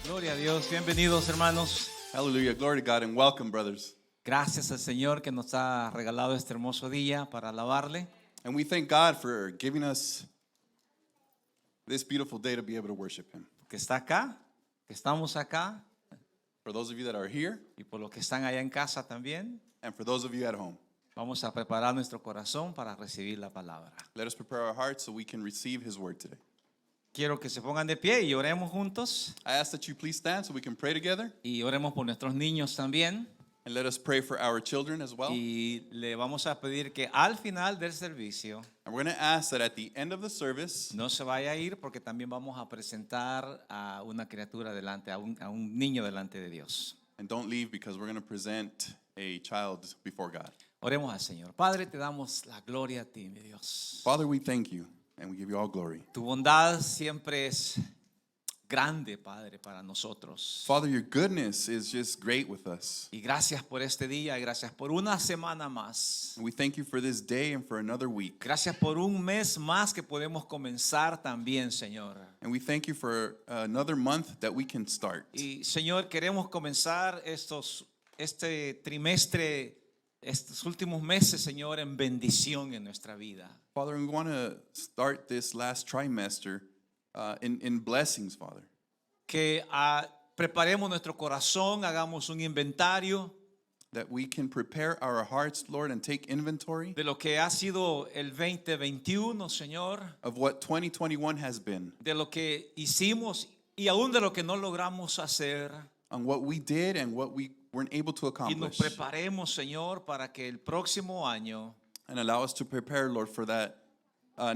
Gloria a Dios, bienvenidos hermanos. Hallelujah. Glory to God and welcome, brothers. Gracias al Señor que nos ha regalado este hermoso día para alabarle. And we thank God for giving us this beautiful day to be able to worship Him. Que está acá, que estamos acá, For those of you that are here y por los que están allá en casa también, and for those of you at home, vamos a preparar nuestro corazón para recibir la palabra. let us prepare our hearts so we can receive His word today. Quiero que se pongan de pie y oremos juntos I ask that you please stand so we can pray together, y oremos por nuestros niños también. and let us pray for our children as well. Y le vamos a pedir que al final del servicio And we're going to ask that at the end of the service, no se vaya a ir porque también vamos a presentar a una criatura delante, a un niño delante de Dios. and don't leave because we're going to present a child before God. Oremos al Señor. Padre, te damos la gloria a ti, mi Dios. Father, we thank you and we give you all glory. Tu bondad siempre es grande, Padre, para nosotros. Father, your goodness is just great with us. Y gracias por este día y gracias por una semana más. And we thank you for this day and for another week. Gracias por un mes más que podemos comenzar también, Señor. And we thank you for another month that we can start. Y, Señor, queremos comenzar este trimestre, estos últimos meses, Señor, en bendición en nuestra vida. Father, we want to start this last trimester in blessings, Father. Que preparemos nuestro corazón, hagamos un inventario That we can prepare our hearts, Lord, and take inventory de lo que ha sido el 2021, Señor, of what 2021 has been, de lo que hicimos y aún de lo que no logramos hacer. on what we did and what we weren't able to Y nos accomplish. preparemos, Señor, para que el próximo año And allow us to prepare, Lord, for that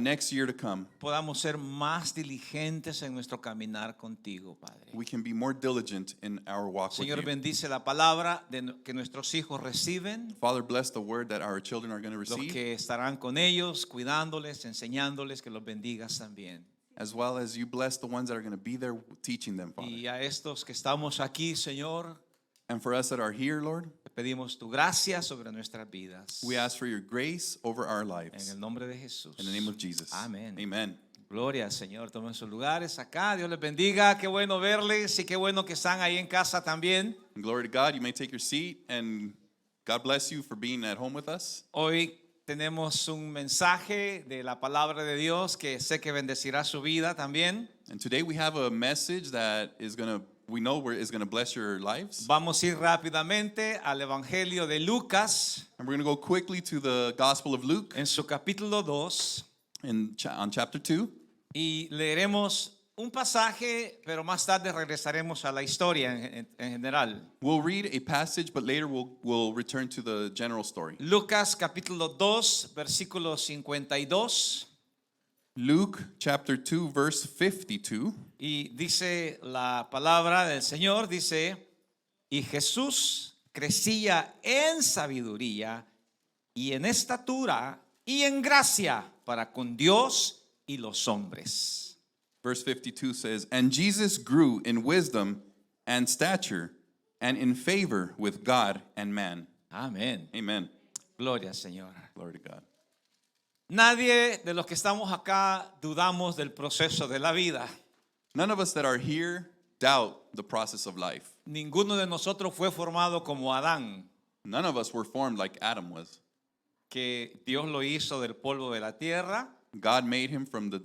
next year to come. podamos ser más diligentes en nuestro caminar contigo, Padre. We can be more diligent in our walk Señor, with you. bendice la palabra que nuestros hijos reciben, Father, bless the word that our children are going to los receive, que estarán con ellos, cuidándoles, enseñándoles, que los bendigas también. as well as you bless the ones that are going to be there teaching them, Father. Y a estos que estamos aquí, Señor, And for us that are here, Lord, te pedimos tu gracia sobre nuestras vidas. we ask for your grace over our En lives. el nombre de Jesús. In the name of Jesus. Amén. Amen. Gloria al Señor. Tomen sus lugares acá. Dios les bendiga. Qué bueno verles y qué bueno que están ahí en casa también. And glory to God. You may take your seat, and God bless you for being at home with us. Hoy tenemos un mensaje de la palabra de Dios que sé que bendecirá su vida también. And today we have a message that is going to, we know is going to bless your lives. Vamos a ir rápidamente al Evangelio de Lucas And we're going to go quickly to the Gospel of Luke en su capítulo 2 on chapter 2. y leeremos un pasaje, pero más tarde regresaremos a la historia en general. We'll read a passage, but later we'll return to the general story. Lucas capítulo 2, versículo 52. Luke chapter 2, verse 52. Y dice la palabra del Señor, dice, y Jesús crecía en sabiduría y en estatura y en gracia para con Dios y los hombres. Verse 52 says, And Jesus grew in wisdom and stature and in favor with God and man. Amén. Amen. Gloria al Señor. Glory to God. Nadie de los que estamos acá dudamos del proceso de la vida. None of us that are here doubt the process of life. Ninguno de nosotros fue formado como Adán, None of us were formed like Adam was. que Dios lo hizo del polvo de la tierra. God made him from the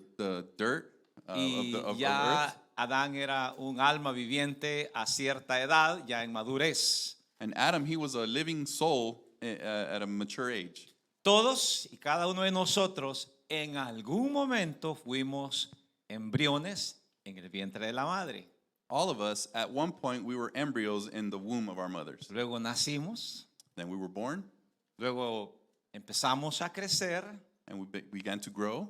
dirt Y of ya earth. Adán era un alma viviente a cierta edad, ya en madurez. And Adam, he was a living soul at a mature age. Todos y cada uno de nosotros en algún momento fuimos embriones en el vientre de la madre. All of us, at one point, we were embryos in the womb of our mothers. Luego nacimos, Then we were born, luego empezamos a crecer. and we began to grow.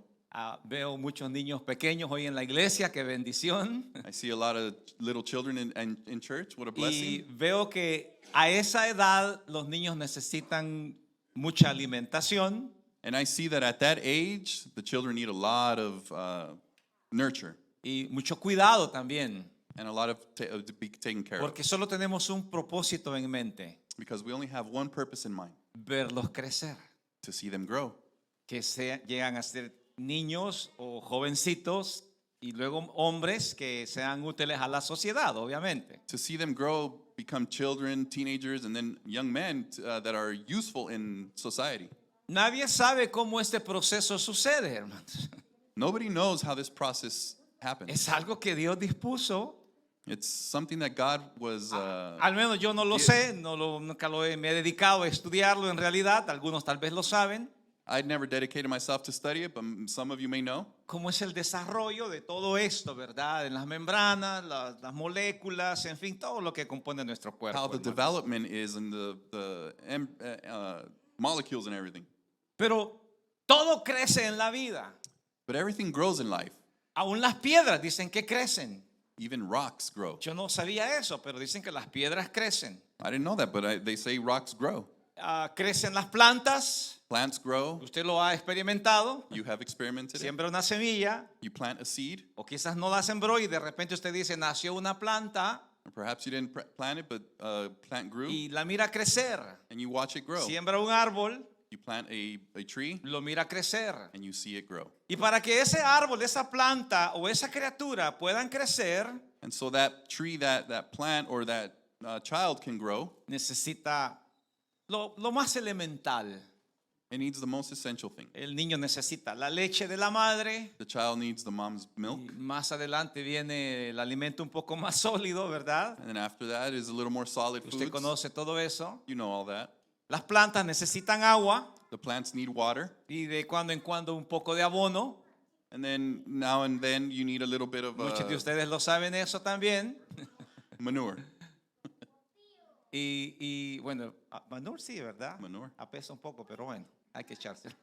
Veo muchos niños pequeños hoy en la iglesia, qué bendición. I see a lot of little children in church. What a Y blessing. veo que a esa edad los niños necesitan mucha alimentación. And I see that at that age, the children need a lot of nurture Y mucho cuidado también, and a lot of to be taken care of. porque solo tenemos un propósito en mente, Because we only have one purpose in mind, verlos crecer, to see them grow. que llegan a ser niños o jovencitos Y luego hombres que sean útiles a la sociedad, obviamente. To see them grow, become children, teenagers, and then young men that are useful in society. Nadie sabe cómo este proceso sucede, hermanos. Nobody knows how this process happens. Es algo que Dios dispuso. It's something that God was. Al menos yo no lo sé, nunca me he dedicado a estudiarlo en realidad. Algunos tal vez lo saben. I'd never dedicated myself to study it, but some of you may know. Cómo es el desarrollo de todo esto, ¿verdad? En las membranas, las moléculas, en fin, todo lo que compone nuestro cuerpo. How the hermanos. development is and the molecules and everything. Pero todo crece en la vida. But everything grows in life. Aún las piedras dicen que crecen. Even rocks grow. Yo no sabía eso, pero dicen que las piedras crecen. I didn't know that, but they say rocks grow. Crecen las plantas. Plants grow. Usted lo ha experimentado. You have experimented it. Siembra una semilla. You plant a seed. O quizás no la sembró y de repente usted dice, nació una planta. Or perhaps you didn't plant it, but plant grew. Y la mira crecer. And you watch it grow. Siembra un árbol. You plant a tree. Lo mira crecer. And you see it grow. Y para que ese árbol, esa planta o esa criatura puedan crecer, And so that tree, that plant, or that child can grow. necesita lo más elemental. It needs the most essential thing. El niño necesita la leche de la madre. The child needs the mom's milk. Y más adelante viene el alimento un poco más sólido, ¿verdad? And then after that is a little more solid Usted foods. conoce todo eso. You know all that. Las plantas necesitan agua The plants need water. y de cuando en cuando un poco de abono. And then now and then you need a little bit of Muchos de ustedes lo saben eso también. manure. Y bueno, manure sí, ¿verdad? Manure. Apesa un poco, pero bueno, hay que echárselo.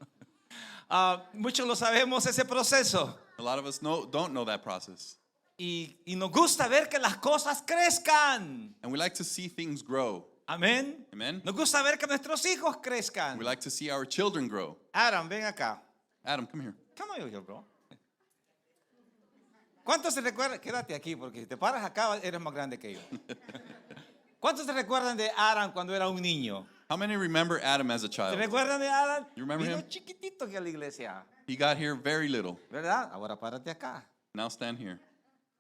Muchos lo sabemos ese proceso. A lot of us don't know that process. Y nos gusta ver que las cosas crezcan. And we like to see things grow. Amén. Amen. Nos gusta ver que nuestros hijos crezcan. We like to see our children grow. Adam, ven acá. Adam, come here. Come on here, bro. ¿Cuántos se recuerdan? Quédate aquí porque si te paras acá eres más grande que yo. ¿Cuántos se recuerdan de Adam cuando era un niño? How many remember Adam as a ¿Se child? recuerdan de Adam? You remember Vino him? chiquitito aquí a la iglesia, He got here very little. ¿verdad? Ahora párate acá. Now stand here.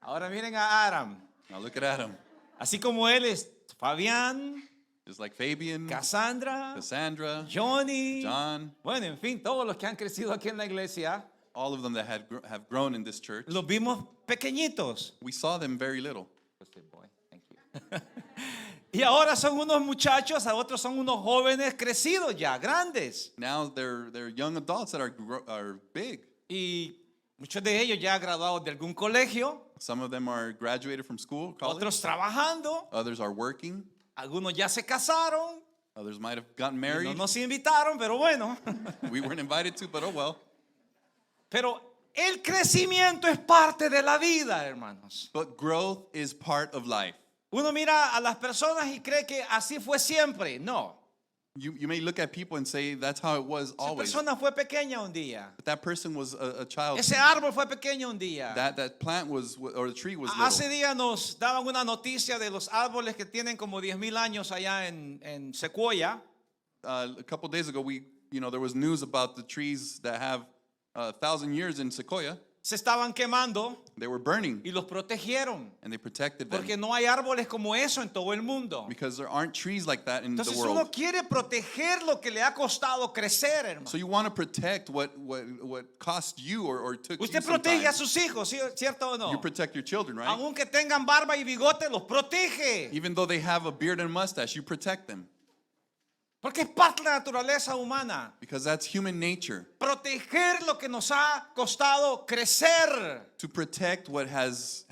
Ahora miren a Adam. Now look at Adam. Así como él es Fabián, Just like Fabian, Cassandra, Cassandra, Johnny. John, Bueno, en fin, todos los que han crecido aquí en la iglesia, all of them that have grown in this church. los vimos pequeñitos. We saw them very little. Y ahora son unos muchachos, a otros son unos jóvenes crecidos ya, grandes. Now they're young adults that are big. Y muchos de ellos ya graduados de algún colegio, Some of them are graduated from school, college. otros trabajando, Others are working. algunos ya se casaron. Others might have gotten No married. nos invitaron, pero bueno. We weren't invited to, but oh well. Pero el crecimiento es parte de la vida, hermanos. But growth is part of life. Uno mira a las personas y cree que así fue siempre. No. You may look at people and say that's how it was Esa always. persona fue pequeña un día. But that person was a child. Ese árbol fue pequeño un día. That plant was, or the tree was Hace little. días nos daban una noticia de los árboles que tienen como 10,000 años allá en Sequoia. A couple days ago, there was news about the trees that have 1,000 years in Sequoia. Se estaban quemando They were burning, y los protegieron. and they protected them Porque no hay árboles como eso en todo el mundo. because there aren't trees like that in the Entonces world. uno quiere proteger lo que le ha costado crecer, hermano. So you want to protect what cost you or took you Usted some protege time. a sus hijos, ¿cierto o no? You protect your children, right? Aunque tengan barba y bigote, los protege. Even though they have a beard and mustache, you protect them Porque es parte de la naturaleza humana. because that's human nature. Proteger lo que nos ha costado crecer. To protect what has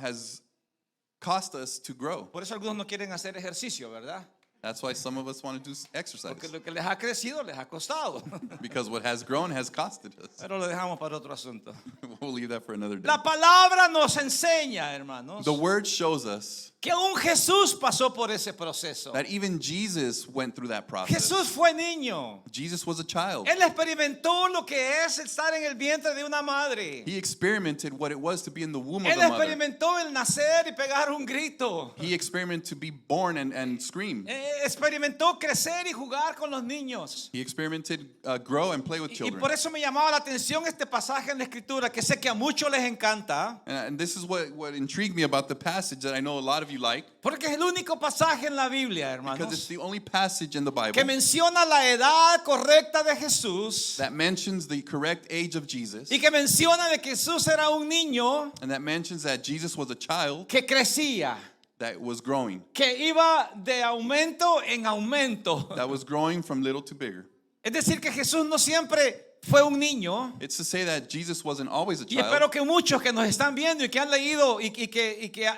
cost us to grow. Por eso algunos no quieren hacer ejercicio, ¿verdad? That's why some of us want to do exercise Porque lo que les ha crecido les ha costado. because what has grown has costed us. Pero lo dejamos para otro asunto. We'll leave that for another day. La palabra nos enseña, hermanos, The word shows us que aún Jesús pasó por ese proceso. that even Jesus went through that process. Jesús fue niño. Jesus was a child. Él experimentó lo que es estar en el vientre de una madre. He experimented what it was to be in the womb of Él the mother. experimentó el nacer y pegar un grito. He experimented to be born and scream. experimentó crecer y jugar con los niños. He experimented, grow and play with Y children. por eso me llamaba la atención este pasaje en la Escritura, que sé que a muchos les encanta, And this is what intrigued me about the passage that I know a lot of you like, porque es el único pasaje en la Biblia, because it's hermanos, the only passage in the Bible que menciona la edad correcta de Jesús that mentions the correct age of Jesus, y que menciona de que Jesús era un niño and that mentions that Jesus was a child que crecía, that was growing, que iba de aumento en aumento. that was growing from little to bigger. Es decir, que Jesús no siempre fue un niño. It's to say that Jesus wasn't always a Y espero child. que muchos que nos están viendo y que han leído y que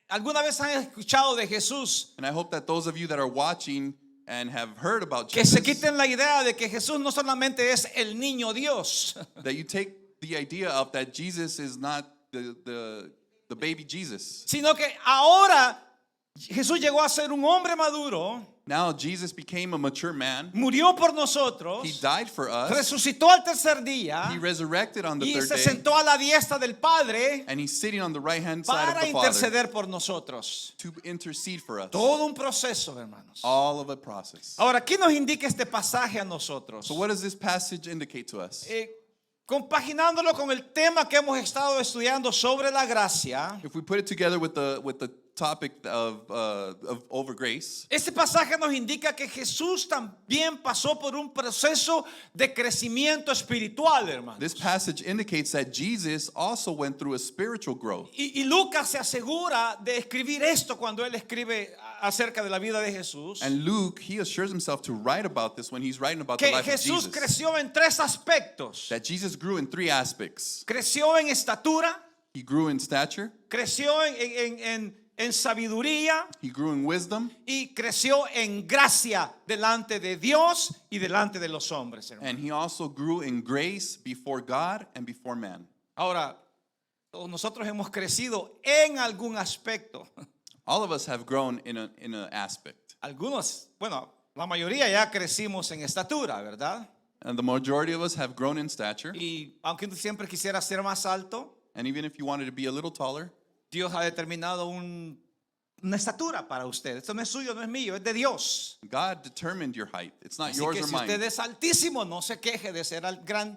alguna vez han escuchado de Jesús, And I hope that those of you that are watching and have heard about que se Jesus, quiten la idea de que Jesús no solamente es el niño Dios, that you take the idea of that Jesus is not the baby Jesus. sino que ahora Jesús llegó a ser un hombre maduro, Now Jesus became a mature man. murió por nosotros, He died for us. resucitó al tercer día He resurrected on the y third se day. sentó a la diestra del Padre And he's sitting on the right hand side of para the Father interceder por nosotros. to intercede for us. Todo un proceso, hermanos. All of a process. Ahora, ¿qué nos indica este pasaje a nosotros? So what does this passage indicate to us? Compaginándolo con el tema que hemos estado estudiando sobre la gracia, If we put it together with the topic of over grace, este pasaje nos indica que Jesús también pasó por un proceso de crecimiento espiritual, hermanos. this passage indicates that Jesus also went through a spiritual growth. Y Lucas se asegura de escribir esto cuando él escribe acerca de la vida de Jesús. And Luke, he assures himself to write about this when he's writing about the Que life of Jesús Jesus. creció en tres aspectos. That Jesus grew in three aspects. Creció en estatura, He grew in stature, creció en sabiduría he grew in wisdom, y creció en gracia delante de Dios y delante de los hombres, hermano. and he also grew in grace before God and before man. Ahora, todos nosotros hemos crecido en algún aspecto. All of us have grown in an aspect. Algunos, bueno, la mayoría ya crecimos en estatura, ¿verdad? And the majority of us have grown in stature. Y aunque tú siempre quisieras ser más alto, And even if you wanted to be a little taller, Dios ha determinado una estatura para usted. Esto no es suyo, no es mío, es de Dios. God determined your height. It's not Así yours que or si usted mine. es altísimo, no se queje de ser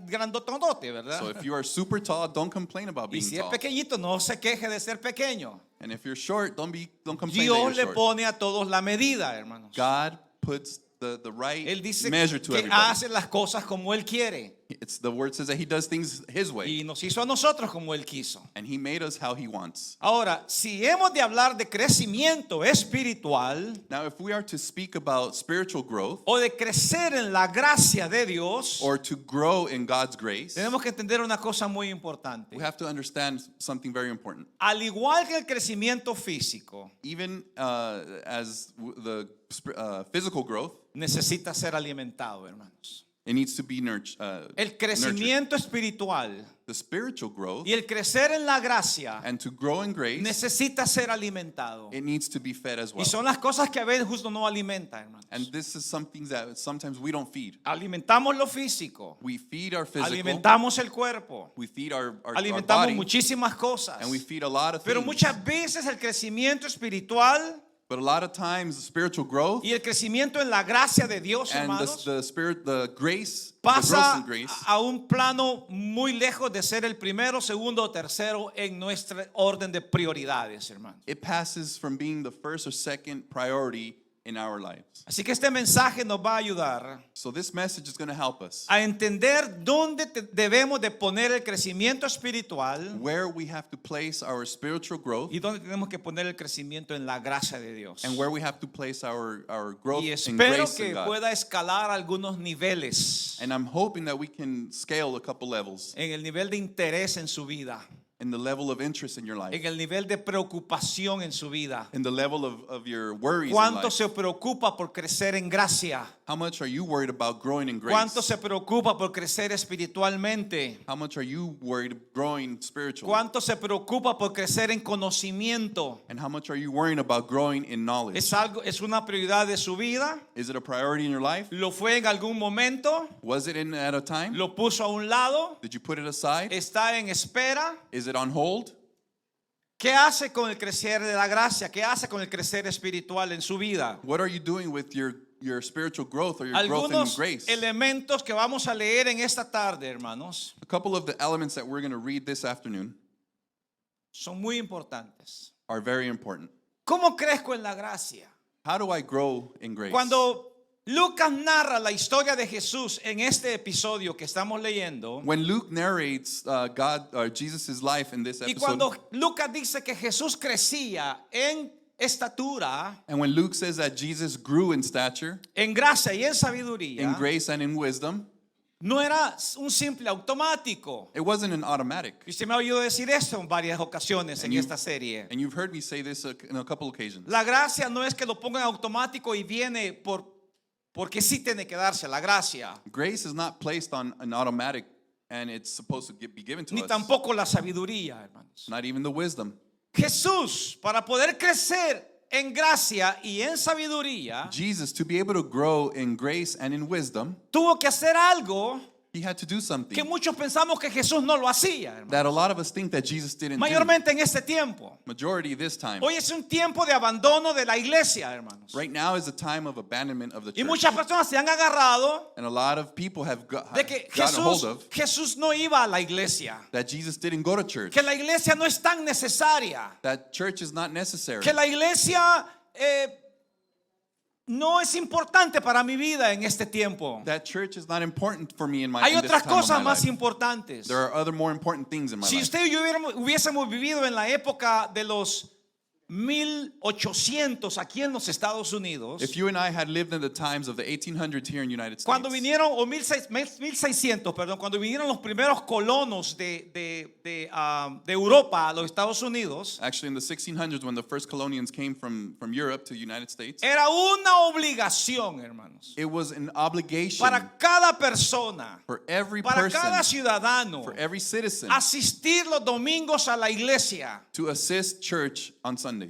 grandotonote, ¿verdad? So if you are super tall, don't complain about Y being si es tall. pequeñito, no se queje de ser pequeño. And if you're short, don't complain that Dios you're le short. pone a todos la medida, hermanos. God puts the right Él dice measure to que everybody. hace las cosas como Él quiere. It's the word says that he does things his way, Y nos hizo a nosotros como Él quiso. and he made us how he wants. Ahora, si hemos de hablar de crecimiento espiritual Now, if we are to speak about spiritual growth o de crecer en la gracia de Dios, or to grow in God's grace, tenemos que entender una cosa muy importante. we have to understand something very important. Al igual que el crecimiento físico, Even as the physical growth, necesita ser alimentado, hermanos. it needs to be El nurtured. crecimiento espiritual The spiritual growth y el crecer en la gracia and to grow in grace, necesita ser alimentado. it needs to be fed as Y well. son las cosas que a veces justo no alimenta, hermanos. And this is something that sometimes we don't feed. Alimentamos lo físico, We feed our physical, alimentamos el cuerpo, we feed our alimentamos body, muchísimas cosas. and we feed a lot of Pero things. muchas veces el crecimiento espiritual But a lot of times, the spiritual growth y el crecimiento en la gracia de Dios, and hermanos, the grace, the growth pasa in grace, a un plano muy lejos de ser el primero, segundo o tercero en nuestro orden de prioridades, hermanos. it passes from being the first or second priority in our lives. Así que este mensaje nos va a ayudar So this message is going to help us a entender dónde debemos de poner el crecimiento espiritual where we have to place our spiritual growth y dónde tenemos que poner el crecimiento en la gracia de Dios. and where we have to place our growth Y in espero grace in que God. pueda escalar algunos niveles And I'm hoping that we can scale a couple levels en el nivel de interés en su vida, in the level of interest in your life, en el nivel de preocupación en su vida. in the level of your worries in ¿Cuánto life. se preocupa por crecer en gracia? How much are you worried about growing in grace? ¿Cuánto se preocupa por crecer espiritualmente? How much are you worried growing spiritually? ¿Cuánto se preocupa por crecer en conocimiento? And how much are you worrying about growing in knowledge? ¿Es una prioridad de su vida? Is it a priority in your life? ¿Lo fue en algún momento? Was it in at a time? ¿Lo puso a un lado? Did you put it aside? ¿Está en espera? Is it on hold? ¿Qué hace con el crecer de la gracia? ¿Qué hace con el crecer espiritual en su vida? What are you doing with your spiritual growth or your growth in Algunos grace? elementos que vamos a leer en esta tarde, hermanos, A couple of the elements that we're going to read this afternoon son muy importantes. are very important. ¿Cómo crezco en la gracia? How do I grow in grace? Cuando Lucas narra la historia de Jesús en este episodio que estamos leyendo, When Luke narrates Jesus' life in this y episode, cuando Lucas dice que Jesús crecía en estatura, and when Luke says that Jesus grew in stature, en gracia y en in sabiduría, grace and in wisdom, no era un simple automático. it wasn't an automatic. Y usted me ha oído decir esto en varias ocasiones en And you- esta serie. And you've heard me say this in a couple occasions. La gracia no es que lo pongan automático y viene porque sí tiene que darse la gracia, Grace is not placed on an automatic and it's supposed to be given to ni us. tampoco la sabiduría, hermanos. Not even the wisdom. Jesús, para poder crecer en gracia y en sabiduría, Jesus, to be able to grow in grace and in wisdom, tuvo que hacer algo he had to do que something muchos pensamos que Jesús no lo hacía, hermano. that a lot of us think that Jesus didn't do. Mayormente en este tiempo. Majority this time. Hoy es un tiempo de abandono de la iglesia, hermanos. Right now is a time of abandonment of the Y church. muchas personas se han agarrado And a lot of people have de que gotten a hold of Jesús no iba a la iglesia, that Jesus didn't go to church. que la iglesia no es tan necesaria, That church is not necessary. que la iglesia no es importante para mi vida en este tiempo. That church is not important for me in Hay in this otras time of cosas my más life. importantes. There are other more important things in my Si life. usted y yo hubiésemos vivido en la época de los 1800 aquí en los Estados Unidos, If you and I had lived in the times of the 1800s here in the United States, cuando vinieron, o 1600, perdón, cuando vinieron los primeros colonos de Europa a los Estados Unidos, actually in the 1600s when the first colonials came from Europe to the United States, era una obligación, hermanos, it was an obligation para cada persona, for every para person, cada ciudadano, for every citizen asistir los domingos a la iglesia. to assist church on Sundays.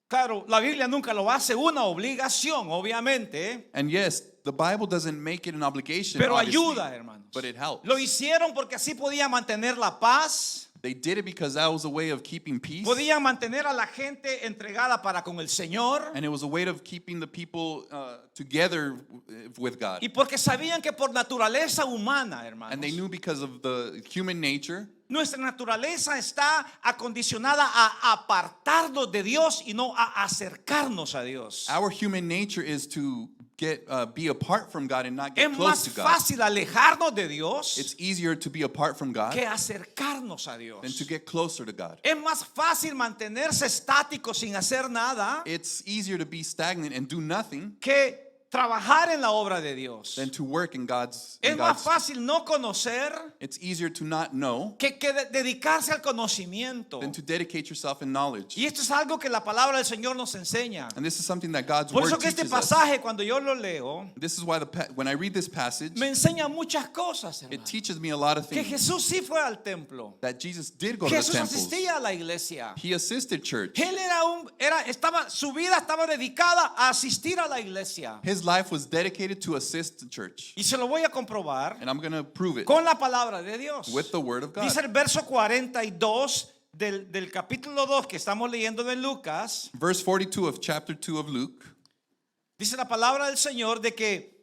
Claro, la Biblia nunca lo hace una obligación, obviamente, And yes, the Bible doesn't make it an obligation, pero obviously, ayuda, hermanos. but it helps. Lo hicieron porque así podían mantener la paz, They did it because that was a way of keeping peace, podían mantener a la gente entregada para con el Señor, and it was a way of keeping the people together with God. y porque sabían que por naturaleza humana, hermanos, And they knew because of the human nature, nuestra naturaleza está acondicionada a apartarnos de Dios y no a acercarnos a Dios. our human nature is to be apart from God and not Es get close más to God. fácil alejarnos de Dios It's easier to be apart from God que acercarnos a Dios. than to get closer to God. Es más fácil mantenerse estático sin hacer nada It's easier to be stagnant and do nothing que trabajar en la obra de Dios. than to work in God's. Es más fácil no conocer It's easier to not know que dedicarse al conocimiento. than to dedicate yourself in knowledge. Y esto es algo que la palabra del Señor nos enseña. And this is something that God's Por word eso que este teaches us. pasaje, cuando yo lo leo, This is why when I read this passage, me enseña muchas cosas, it hermano. teaches me a lot of Que things. Jesús sí fue al templo. That Jesus did go to the Jesús temples. asistía a la iglesia. He assisted church. Él su vida estaba dedicada a asistir a la iglesia. His life was dedicated to assist the church. Y se lo voy a comprobar And I'm going to prove it con la palabra de Dios. with the word of God. Dice el verso 42 del capítulo 2 que estamos leyendo de Lucas. Verse 42 of chapter 2 of Luke. Dice la palabra del Señor de que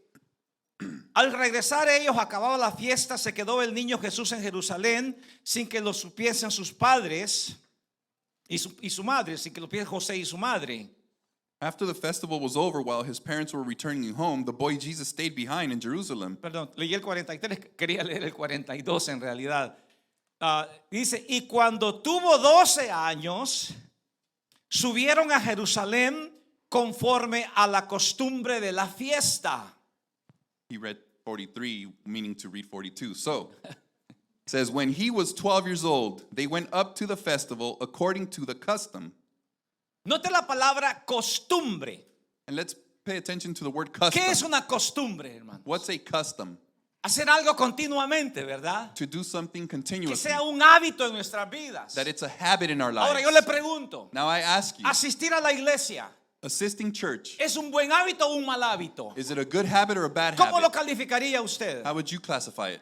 al regresar ellos, acababa la fiesta, se quedó el niño Jesús en Jerusalén sin que lo supiesen sus padres y su madre, sin que lo supiesen José y su madre. After the festival was over, while his parents were returning home, the boy Jesus stayed behind in Jerusalem. Perdón, leí el 43, quería leer el 42 en realidad. Dice, y cuando tuvo 12 años, subieron a Jerusalén conforme a la costumbre de la fiesta. He read 43, meaning to read 42. So, it says, when he was 12 years old, they went up to the festival according to the custom. Note la palabra costumbre. And let's pay attention to the word custom. ¿Qué es una costumbre, hermano? What's a custom? Hacer algo continuamente, ¿verdad? To do something Que continuously. sea un hábito en nuestras vidas. That it's a habit in our lives. Ahora yo le pregunto, Now I ask you, ¿asistir a la iglesia assisting church, es un buen hábito o un mal hábito? is it a good habit or a bad ¿Cómo lo habit? calificaría usted? How would you classify it?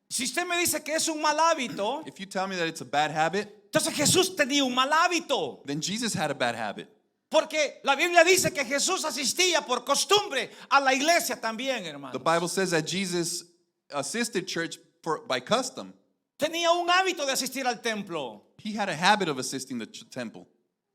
Si usted me dice que es un mal hábito, If you tell me that it's a bad habit, Entonces Jesús tenía un mal hábito. then Jesus had a bad habit. Porque la Biblia dice que Jesús asistía por costumbre a la iglesia también, hermano. The Bible says that Jesus assisted church by custom. Tenía un hábito de asistir al templo. He had a habit of assisting the temple.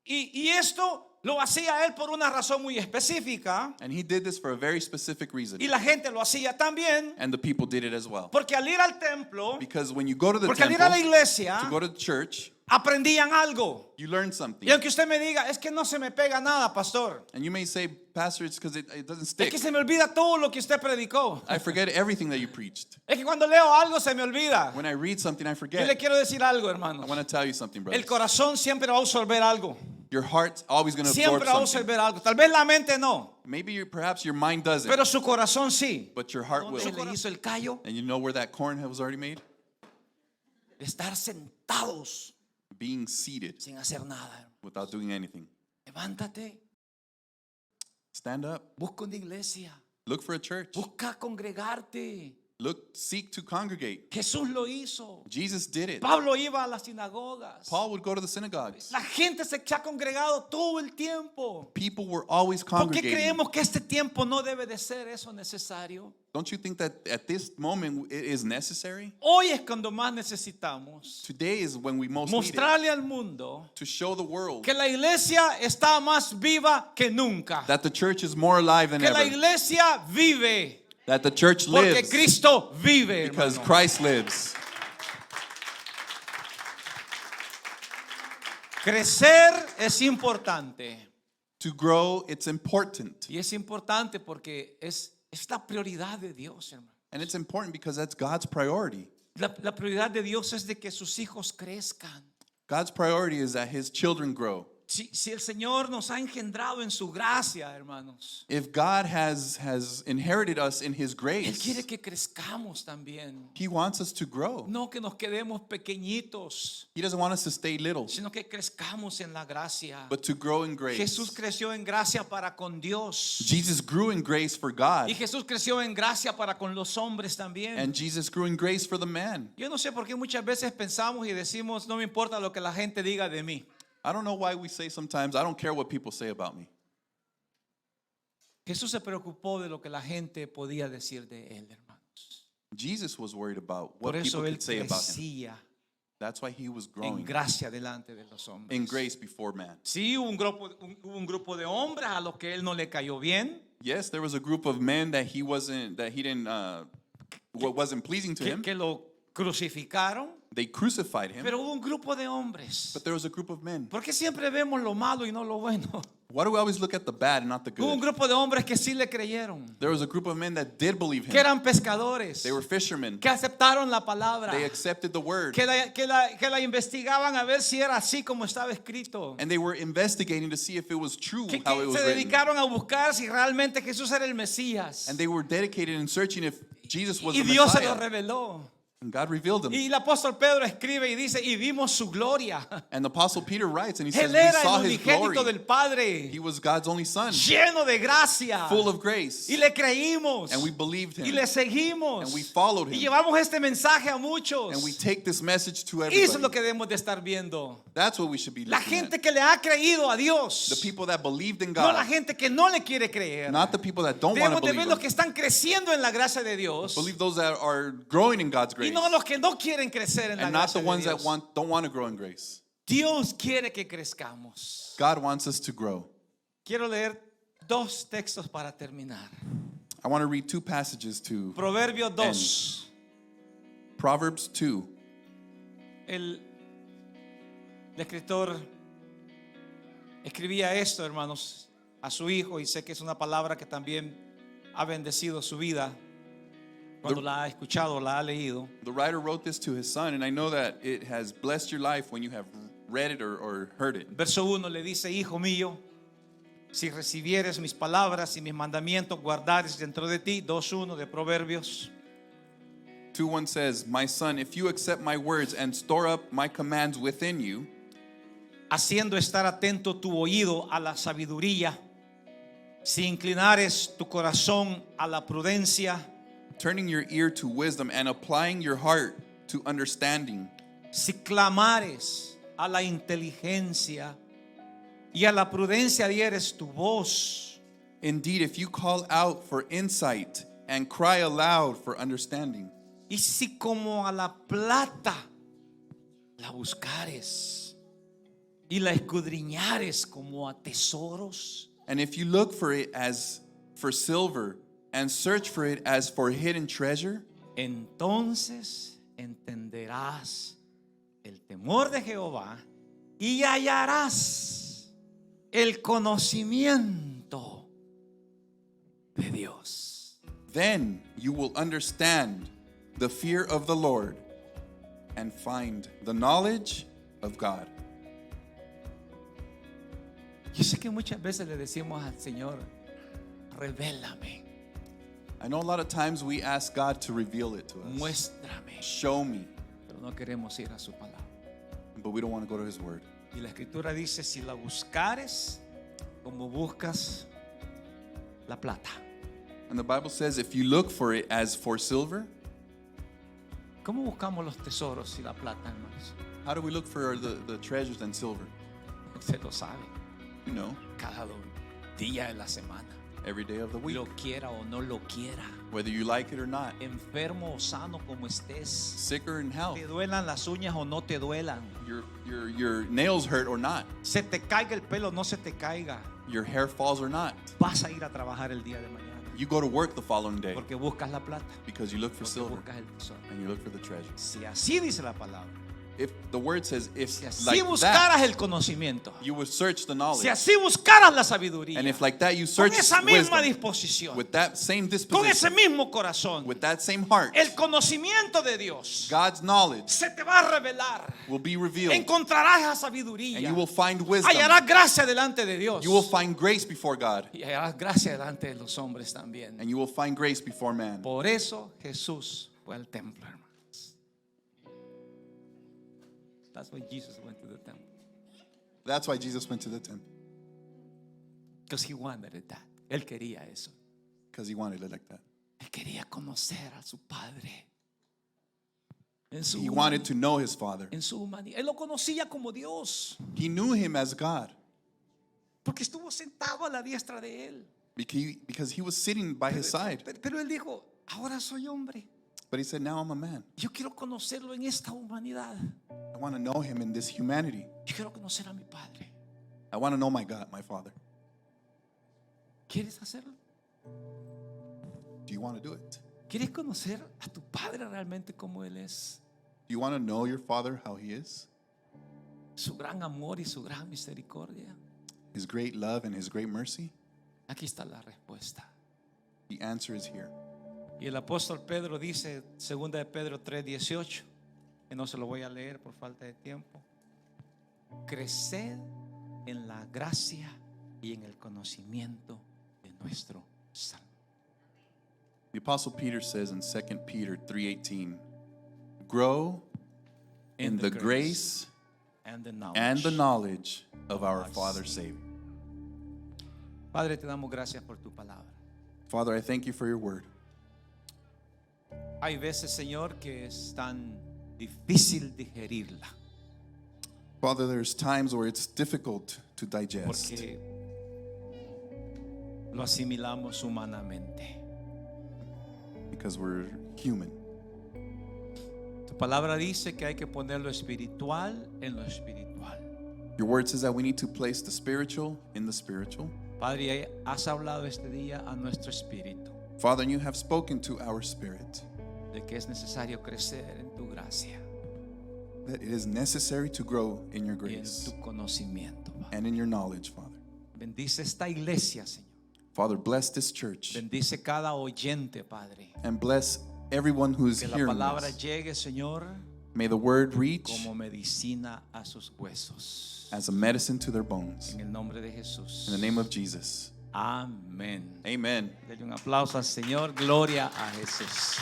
Y esto lo hacía él por una razón muy específica. And he did this for a very specific reason. Y la gente lo hacía también. And the people did it as well. Porque al ir al templo, Because when you go to the porque al ir a la temple, iglesia, to go to the church, aprendían algo. you learn something. Y aunque usted me diga, es que no se me pega nada, pastor. And you may say, Pastor, it's because it doesn't Es stick. que se me olvida todo lo que usted predicó. I forget everything that you preached. Es que cuando leo algo se me olvida. When I read something, I Yo le forget. quiero decir algo, hermano. I want to tell you something, El brothers. corazón siempre va a absorber algo. Your heart's always going to absorb Siempre va a something. absorber algo. Tal vez la mente no, Maybe perhaps your mind doesn't, pero su corazón sí. but your heart will. Se le hizo el callo And you know where that corn was already made? de estar sentados Being seated sin hacer nada. without doing anything. Levántate, Stand up. busca una iglesia, Look for a church. busca congregarte. Seek to congregate. Jesús lo hizo. Jesus did it. Pablo iba a las sinagogas. Paul would go to the synagogues. La gente se ha congregado todo el tiempo. People were always ¿Por qué congregating. creemos que este tiempo no debe de ser eso necesario? Don't you think that at this moment it is necessary? Hoy es cuando más necesitamos Today is when we most need it. mostrarle al mundo To show the world que la iglesia está más viva que nunca. that the church is more alive than Que la ever. iglesia vive That the church porque lives Cristo vive, because hermano. Christ lives. Crecer es importante. To grow, it's important. Y es importante porque es la prioridad de Dios, hermano. And it's important because that's God's priority. La prioridad de Dios es de que sus hijos crezcan. God's priority is that his children grow. Si el Señor nos ha engendrado en su gracia, hermanos, If God has inherited us in his Él grace, quiere que crezcamos también. he wants us to grow. No que nos quedemos pequeñitos, He doesn't want us to stay little, sino que crezcamos en la gracia. but to grow in grace. Jesús creció en gracia para con Dios. Jesus grew in grace for God, Y Jesús creció en gracia para con los hombres también. and Jesus grew in grace for the man. Yo no sé por qué muchas veces pensamos y decimos, no me importa lo que la gente diga de mí. I don't know why we say sometimes, I don't care what people say about me. Jesús se preocupó de lo que la gente podía decir de él, hermanos. Jesus was worried about Por what people eso él could say about him. crecía That's why he was en growing gracia delante de los hombres. in grace before man. Sí, hubo un grupo de hombres a los que él no le cayó bien, Yes, there was a group of men that he didn't wasn't pleasing to him. que lo crucificaron, They crucified him, pero hubo un grupo de hombres. but there was a group of men. ¿Por qué siempre vemos lo malo y no lo bueno? Why do we always look at the bad and not the Hubo un good? grupo de hombres que sí le creyeron, There was a group of men that did believe que him. eran pescadores, They were fishermen. que aceptaron la palabra, They accepted the word. que la investigaban a ver si era así como estaba escrito, And they were investigating to see if it was true que how it was se written. dedicaron a buscar si realmente Jesús era el Mesías. And they were dedicated in searching if Jesus was Y the Dios se lo Messiah. reveló. And God revealed him. Y el apóstol Pedro escribe y dice, y vimos su gloria. And the Apostle Peter writes and he says, Él we era saw el his unigénito glory. del Padre, He was God's only son, lleno de gracia. full of grace. Y le creímos. And we believed Y him. le seguimos. And we followed Y him. llevamos este mensaje a muchos. And we take this message to Eso es lo everybody. que debemos de estar viendo. That's what we should be La looking gente at. que le ha creído a The Dios. people that believed in No la God, gente que no le quiere creer. not the people that don't want Debemos to de ver believe los him. que están creciendo en la gracia de Dios. Believe those that are growing in God's Y grace. no los que no quieren crecer en la And not gracia the de ones that Dios. don't want to grow in grace. Dios quiere que crezcamos. God wants us to grow. Quiero leer dos textos para terminar. I want to read two passages to Proverbios 2. Proverbs 2. El escritor escribía esto, hermanos, a su hijo, y sé que es una palabra que también ha bendecido su vida cuando la ha escuchado, la ha leído. The writer wrote this to his son, and I know that it has blessed your life when you have read it or heard it. Verso 1 le dice, hijo mío, si recibieres mis palabras y mis mandamientos guardares dentro de ti. 2:1 de Proverbios. 2:1 says, My son, if you accept my words and store up my commands within you, Haciendo estar atento tu oído a la sabiduría, si inclinares tu corazón a la prudencia, turning your ear to wisdom and applying your heart to understanding, si clamares a la inteligencia y a la prudencia dieres tu voz, Indeed, if you call out for insight and cry aloud for understanding, y si como a la plata la buscares y la escudriñares como a tesoros, and if you look for it as for silver and search for it as for hidden treasure, entonces entenderás el temor de Jehová y hallarás el conocimiento de Dios. then you will understand the fear of the Lord and find the knowledge of God. Yo sé que muchas veces le decimos al Señor, revélame, I know a lot of times we ask God to reveal it to us. muéstrame, Show me. pero no queremos ir a su palabra. But we don't want to go to his word. Y la escritura dice, si la buscares como buscas la plata. And the Bible says if you look for it as for silver, ¿Cómo buscamos los tesoros y la plata, hermanos? how do we look for the treasures and silver? Usted lo sabe, You know, cada día de la semana, every day of the week, lo quiera o no lo quiera, whether you like it or not, enfermo o sano como estés, sick or in health, te duelan las uñas o no te duelan, your nails hurt or not, se te caiga el pelo o no se te caiga, your hair falls or not, vas a ir a trabajar el día de mañana, you go to work the following day porque buscas la plata, because you look for porque silver buscas el tesoro. and you look for the treasure. Si así dice la palabra, If the word says if si así like buscaras that, el conocimiento, you would search the knowledge, si así buscaras la sabiduría, and if like that you con search esa misma wisdom, disposición, with that same con ese disposition, mismo corazón, with that same heart, el conocimiento de Dios God's knowledge se te va a revelar. will be revealed, Encontrarás esa and sabiduría. you will find wisdom. Hallarás gracia delante de Dios. You will find grace before God, Y hallarás gracia delante de los hombres también. and you will find grace before man. Por eso Jesús fue al templo, hermanos. That's why Jesus went to the temple. That's why Jesus went to the temple, Because he wanted it that. Él quería eso. because he wanted it like that. Él quería conocer a su Padre. En su, He wanted to know his Father. en su humanidad. Él lo conocía como Dios. He knew him as God Porque estuvo sentado a la diestra de Él. because he was sitting by his side. Pero Él dijo, ahora soy hombre. But he said, now I'm a man. Yo quiero conocerlo en esta humanidad. I want to know him in this humanity. Yo quiero conocer a mi Padre. I want to know my God, my Father. ¿Quieres hacerlo? Do you want to do it? ¿Quieres conocer a tu Padre realmente como Él es? Do you want to know your Father, how he is? Su gran amor y su gran misericordia. His great love and his great mercy? Aquí está la respuesta. The answer is here. Y el apóstol Pedro dice, 2 de Pedro 3:18, que no se lo voy a leer por falta de tiempo. Creced en la gracia y en el conocimiento de nuestro Salvador. The Apostle Peter says in 2 Peter 3:18, grow in the grace and the knowledge. and the knowledge of our Father Savior. Padre, te damos gracias por tu palabra. Father, I thank you for your word. Hay veces, Señor, que es tan difícil digerirla, Father, there's times where it's difficult to digest porque lo asimilamos humanamente. because we're human. Tu palabra dice que hay que poner lo espiritual en lo espiritual. Your word says that we need to place the spiritual in the spiritual. Padre, has hablado este día a nuestro espíritu Father, and you have spoken to our spirit de que es necesario crecer en tu gracia that it is necessary to grow in your y en grace tu conocimiento, Padre. and in your knowledge, Father. Bendice esta iglesia, Señor. Father, bless this church Bendice cada oyente, Padre. and bless everyone who is Que la hearing palabra this. llegue, Señor, May the word reach como medicina a sus huesos. as a medicine to their bones. En el nombre de Jesús. In the name of Jesus. Amén. Amen. Dele un aplauso al Señor. Gloria a Jesús.